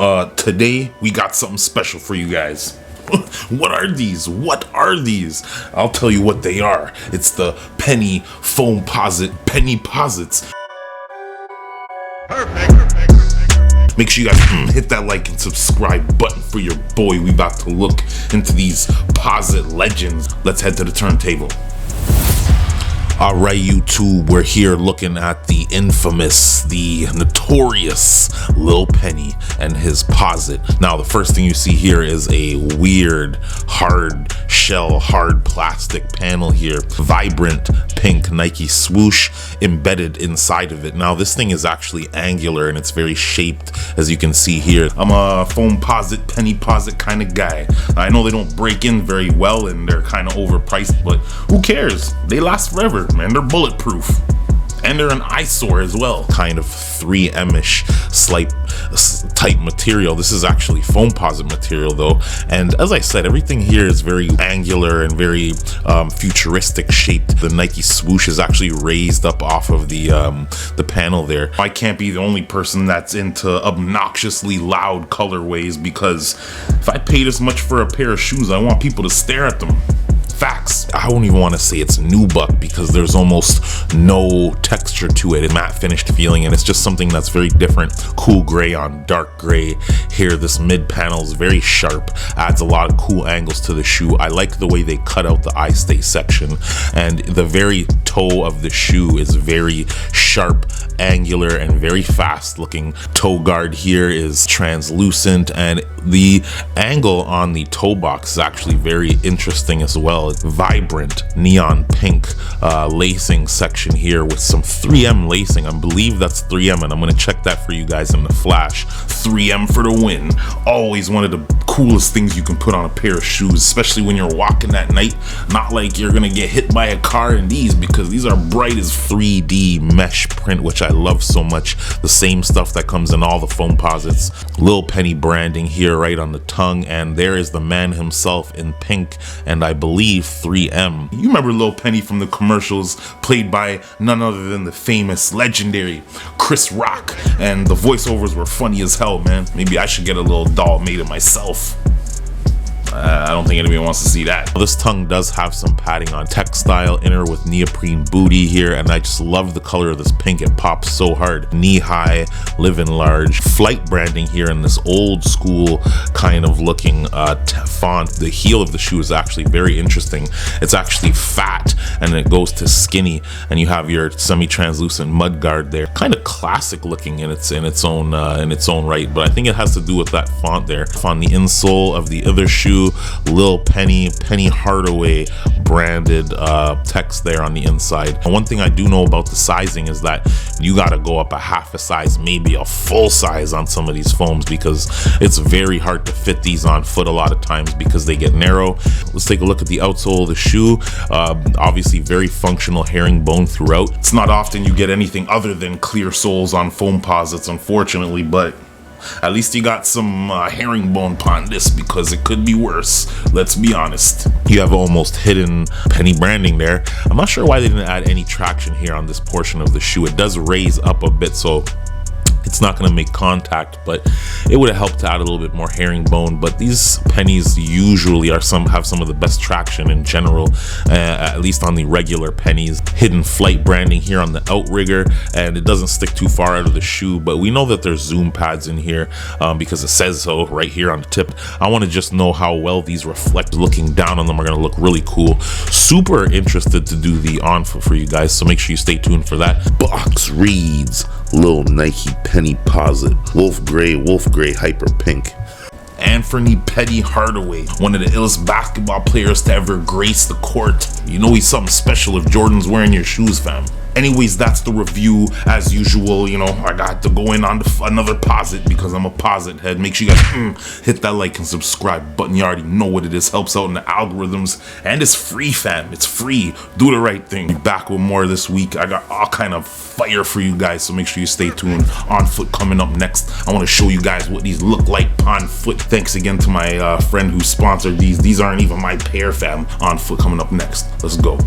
Today we got something special for you guys. What are these? What are these? I'll tell you what they are. It's the penny foam posite penny posits. Perfect. Make sure you guys hit that like and subscribe button for your boy. We about to look into these posite legends. Let's head to the turntable. Alright, YouTube, we're here looking at the infamous, the notorious Lil Penny and his posite. Now, the first thing you see here is a weird, hard shell, hard plastic panel here. Vibrant pink Nike swoosh embedded inside of it. Now, this thing is actually angular and it's very shaped, as you can see here. I'm a foam posite, penny posite kind of guy. I know they don't break in very well and they're kind of overpriced, but who cares? They last forever. Man, they're bulletproof and they're an eyesore as well. Kind of 3M-ish type material. This is actually foam posite material though, and as I said, everything here is very angular and very futuristic shaped. The Nike swoosh is actually raised up off of the panel there. I can't be the only person that's into obnoxiously loud colorways, because if I pay this much for a pair of shoes, I want people to stare at them. Facts. I don't even want to say it's nubuck because there's almost no texture to it. A matte finished feeling, and it's just something that's very different. Cool gray on dark gray here. This mid panel is very sharp, adds a lot of cool angles to the shoe. I like the way they cut out the eye stay section, and the very toe of the shoe is very sharp, angular, and very fast looking. Toe guard here is translucent, and the angle on the toe box is actually very interesting as well. It's vibrant neon pink lacing section here with some 3M lacing. I believe that's 3M, and I'm going to check that for you guys in the flash. 3M for the win. Always one of the coolest things you can put on a pair of shoes, especially when you're walking at night. Not like you're going to get hit by a car in these, because these are bright as 3D mesh print, which I love so much. The same stuff that comes in all the foam posits. Lil Penny branding here right on the tongue, and there is the man himself in pink, and I believe 3M. You remember Lil Penny from the commercials, played by none other than the famous, legendary Chris Rock, and the voiceovers were funny as hell, man. Maybe I should get a little doll made of myself. I don't think anybody wants to see that. This tongue does have some padding on. Textile inner with neoprene booty here, and I just love the color of this pink. It pops so hard. Knee high, live in large. Flight branding here in this old school kind of looking font. The heel of the shoe is actually very interesting. It's actually fat and it goes to skinny, and you have your semi-translucent mud guard there. Kind of classic looking in its own right, but I think it has to do with that font there. On the insole of the other shoe, Lil Penny Hardaway branded text there on the inside. And one thing I do know about the sizing is that you got to go up a half a size, maybe a full size on some of these foams, because it's very hard to fit these on foot a lot of times because they get narrow. Let's take a look at the outsole of the shoe. Obviously very functional herringbone throughout. It's not often you get anything other than clear soles on foam posits, unfortunately, but at least you got some herringbone upon this, because it could be worse. Let's be honest. You have almost hidden penny branding there. I'm not sure why they didn't add any traction here on this portion of the shoe. It does raise up a bit, so it's not going to make contact, but it would have helped to add a little bit more herringbone. But these pennies usually have some of the best traction in general, at least on the regular pennies. Hidden flight branding here on the outrigger, and it doesn't stick too far out of the shoe, but we know that there's zoom pads in here because it says so right here on the tip. I want to just know how well these reflect. Looking down on them are going to look really cool. Super interested to do the on foot for you guys, so make sure you stay tuned for that. Box reads Lil Nike Penny Posite Wolf Gray Hyper Pink. Anthony Petty Hardaway, one of the illest basketball players to ever grace the court. You know he's something special if Jordan's wearing your shoes, fam. Anyways, that's the review. As usual, you know, I got to go in on another posite because I'm a posite head. Make sure you guys hit that like and subscribe button. You already know what it is. Helps out in the algorithms, and it's free, fam. It's free. Do the right thing. Be back with more this week. I got all kind of fire for you guys, so make sure you stay tuned. On foot coming up next. I want to show you guys what these look like on foot. Thanks again to my friend who sponsored these. These aren't even my pair, fam. On foot coming up next. Let's go.